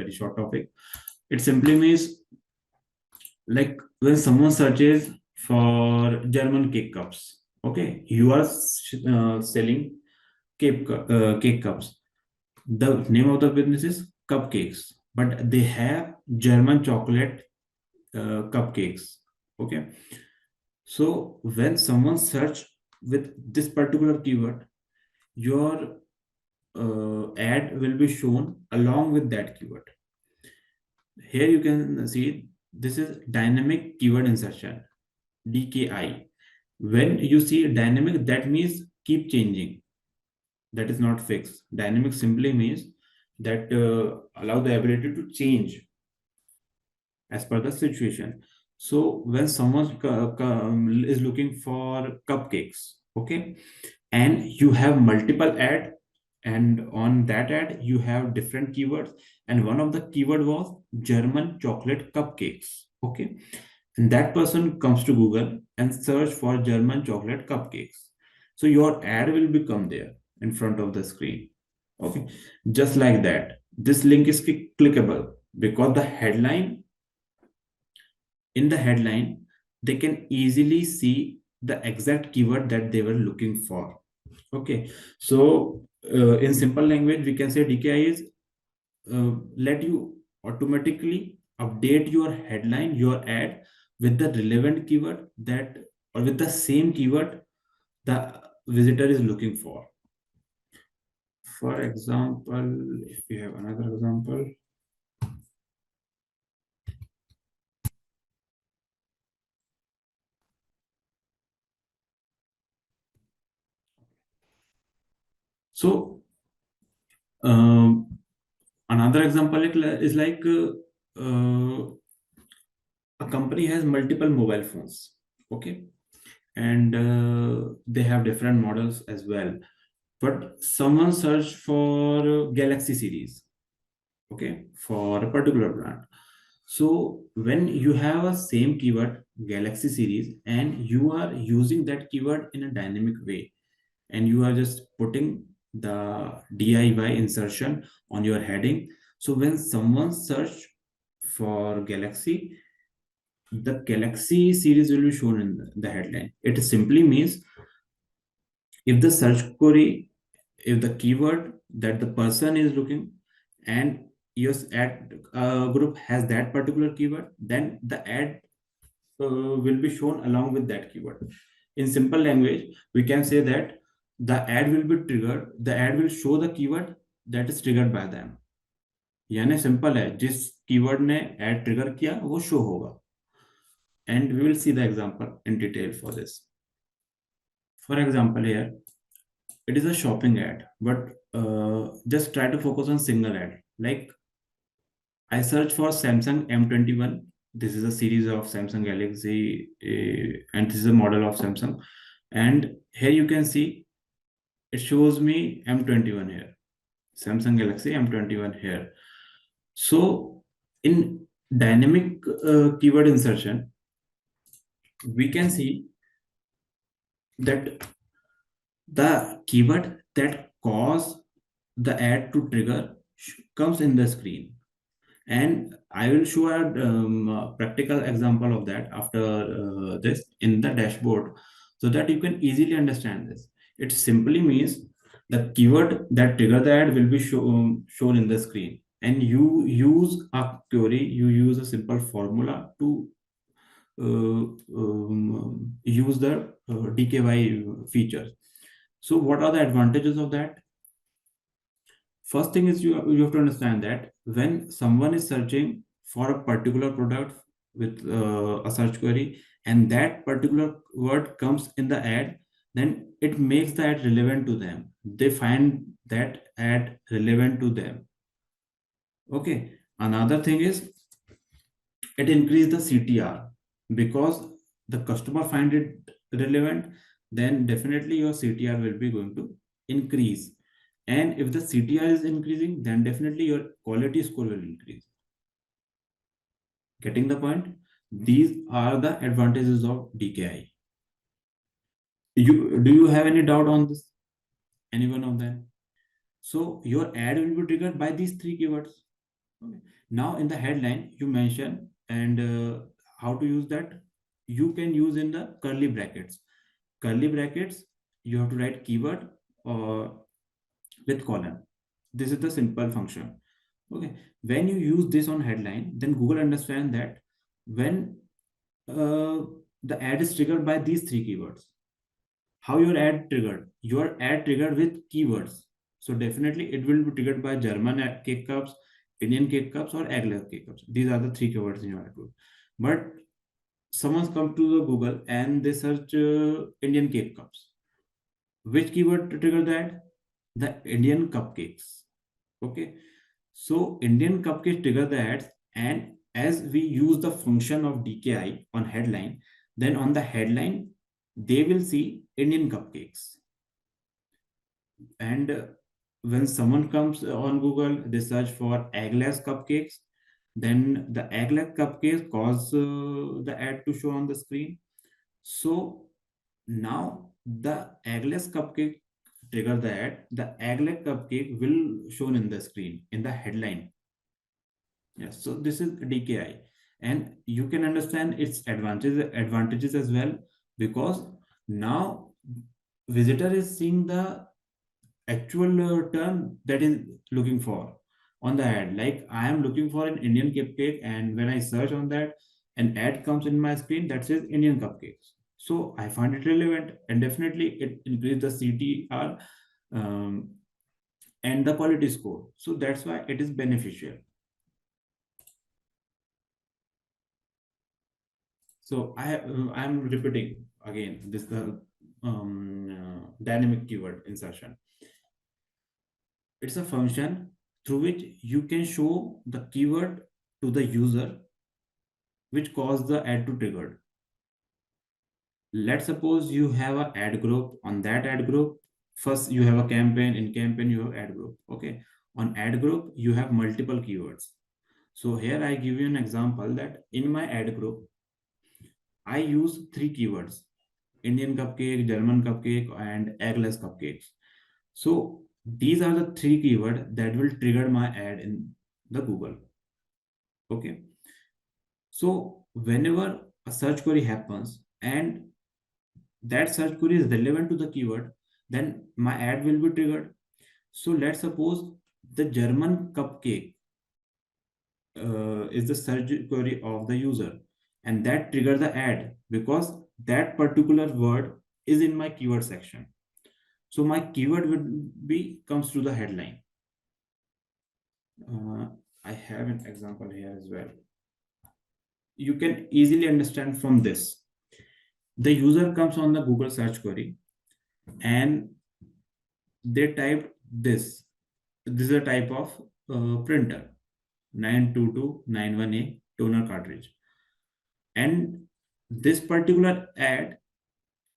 very short topic. It simply means like when someone searches for German cake cups, okay, you are selling cake cups. The name of the business is Cupcakes, but they have German chocolate cupcakes. Okay, so when someone search with this particular keyword, your ad will be shown along with that keyword. Here you can see this is dynamic keyword insertion, DKI. When you see dynamic, that means keep changing. That is not fixed. Dynamic simply means that allow the ability to change as per the situation. So when someone is looking for cupcakes, okay, and you have multiple ad, and on that ad you have different keywords, and one of the keyword was German chocolate cupcakes, okay, and that person comes to Google and search for German chocolate cupcakes. So your ad will become there in front of the screen, okay, just like that. This link is clickable because the headline, in the headline they can easily see the exact keyword that they were looking for. Okay, so in simple language we can say DKI is let you automatically update your headline, your ad, with the relevant keyword that, or with the same keyword the visitor is looking for. For example, if we have another example, so another example is like a company has multiple mobile phones, okay, and they have different models as well, but someone searched for Galaxy series, okay, for a particular brand. So when you have a same keyword Galaxy series and you are using that keyword in a dynamic way, and you are just putting the DIY insertion on your heading, so when someone search for Galaxy, the Galaxy series will be shown in the headline. It simply means if the search query, if the keyword that the person is looking, and your ad group has that particular keyword, then the ad will be shown along with that keyword. In simple language, we can say that the ad will be triggered, the ad will show the keyword that is triggered by them. यानी simple है, जिस keyword ने ad trigger किया वो show होगा. And we will see the example in detail for this. For example, here it is a shopping ad, but just try to focus on single ad. Like I search for Samsung M21. This is a series of Samsung Galaxy, and this is a model of Samsung. And here you can see it shows me M21 here, Samsung Galaxy M21 here. So in dynamic keyword insertion, we can see that the keyword that cause the ad to trigger comes in the screen, and I will show a practical example of that after this in the dashboard, so that you can easily understand this. It simply means the keyword that trigger the ad will be shown in the screen, and you use a query, you use a simple formula to use the DKY feature. So what are the advantages of that? First thing is you have to understand that when someone is searching for a particular product with a search query, and that particular word comes in the ad, then it makes the ad relevant to them. They find that ad relevant to them. Okay. Another thing is it increase the CTR, because the customer find it relevant, then definitely your CTR will be going to increase. And if the CTR is increasing, then definitely your quality score will increase. Getting the point? These are the advantages of DKI. Do you have any doubt on this? Any one of them? So your ad will be triggered by these three keywords. Okay. Now in the headline you mention, and how to use that, you can use in the curly brackets. Curly brackets, you have to write keyword or with colon. This is the simple function. Okay, when you use this on headline, then Google understand that when uh, the ad is triggered by these three keywords. How your ad triggered? Your ad triggered with keywords. So definitely it will be triggered by German cake cups, Indian cake cups, or eggless cake cups. These are the three keywords in your ad group. But someone's come to the Google and they search Indian cake cups. Which keyword to trigger that? The Indian cupcakes. Okay. So Indian cupcakes trigger the ads, and as we use the function of DKI on headline, then on the headline they will see Indian cupcakes. And when someone comes on Google, they search for eggless cupcakes. Then the eggless cupcakes cause the ad to show on the screen. So now the eggless cupcake trigger the ad. The eggless cupcake will shown in the screen in the headline. Yes, so this is DKI, and you can understand its advantages as well, because now visitor is seeing the actual term that is looking for on the ad. Like I am looking for an Indian cupcake, and when I search on that, an ad comes in my screen that says Indian cupcakes. So I find it relevant, and definitely it increases the CTR um, and the quality score. So that's why it is beneficial. So I'm repeating again this the dynamic keyword insertion. It's a function through which you can show the keyword to the user which caused the ad to trigger. Let's suppose you have an ad group. On that ad group, first you have a campaign. In campaign, you have ad group. Okay. On ad group, you have multiple keywords. So here I give you an example that in my ad group, I use three keywords: Indian cupcake, German cupcake, and eggless cupcakes. So these are the three keywords that will trigger my ad in the Google. Okay. So whenever a search query happens and that search query is relevant to the keyword, then my ad will be triggered. So let's suppose the German cupcake is the search query of the user, and that trigger the ad because that particular word is in my keyword section. So my keyword would be comes to the headline. Uh, I have an example here as well. You can easily understand from this. The user comes on the Google search query and they type this. This is a type of printer, 92291A toner cartridge. And this particular ad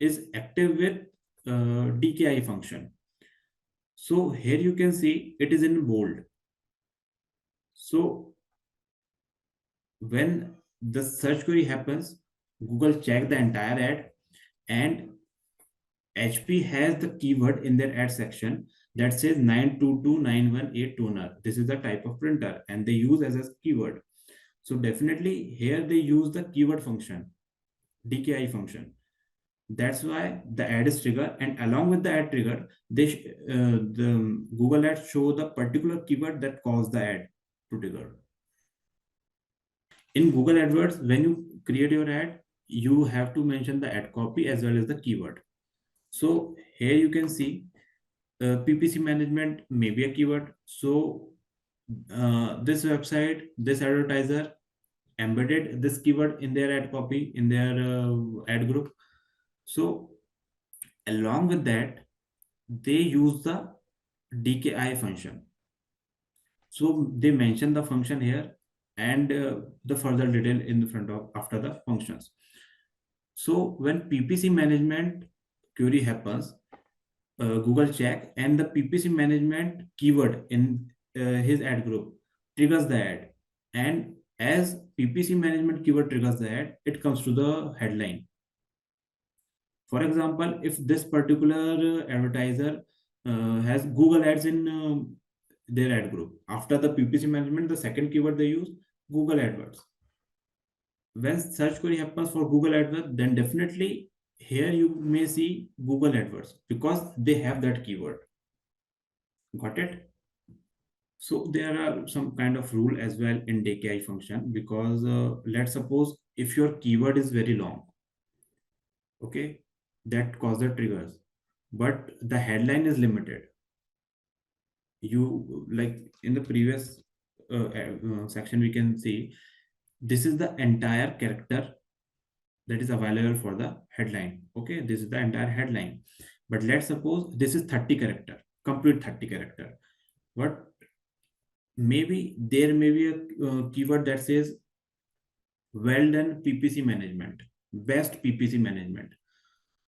is active with DKI function. So here you can see it is in bold. So when the search query happens, Google check the entire ad, and HP has the keyword in their ad section that says 92291A toner. This is the type of printer and they use as a keyword. So definitely here they use the keyword function, DKI function. That's why the ad is triggered, and along with the ad trigger, the Google Ads show the particular keyword that caused the ad to trigger. In Google AdWords, when you create your ad, you have to mention the ad copy as well as the keyword. So here you can see PPC management may be a keyword. So this website, this advertiser embedded this keyword in their ad copy, in their ad group. So along with that, they use the DKI function. So they mention the function here and the further detail in the front of after the functions. So when PPC management query happens, Google check and the PPC management keyword in his ad group triggers the ad. And as PPC management keyword triggers the ad, it comes to the headline. For example, if this particular advertiser has Google Ads in their ad group. After the PPC management, the second keyword they use Google AdWords. When search query happens for Google AdWords, then definitely here you may see Google AdWords because they have that keyword. Got it? So there are some kind of rule as well in DKI function, because let's suppose if your keyword is very long, okay, that causes triggers, but the headline is limited. You, like in the previous section, we can see this is the entire character that is available for the headline. Okay, this is the entire headline, but let's suppose this is 30 character, complete 30 character. But maybe there may be a keyword that says well done PPC management, best PPC management.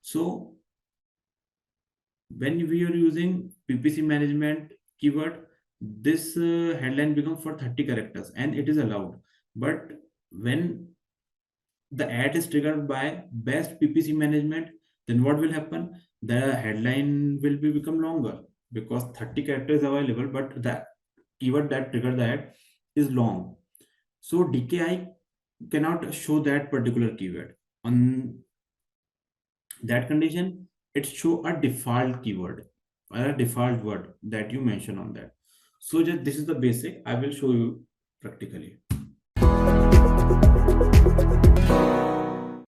So when we are using PPC management keyword, this headline becomes for 30 characters and it is allowed. But when the ad is triggered by best PPC management, then what will happen? The headline will be become longer because 30 characters available, but the keyword that triggered the ad is long. So DKI cannot show that particular keyword. On that condition, it show a default keyword or a default word that you mention on that. So just this is the basic. I will show you practically.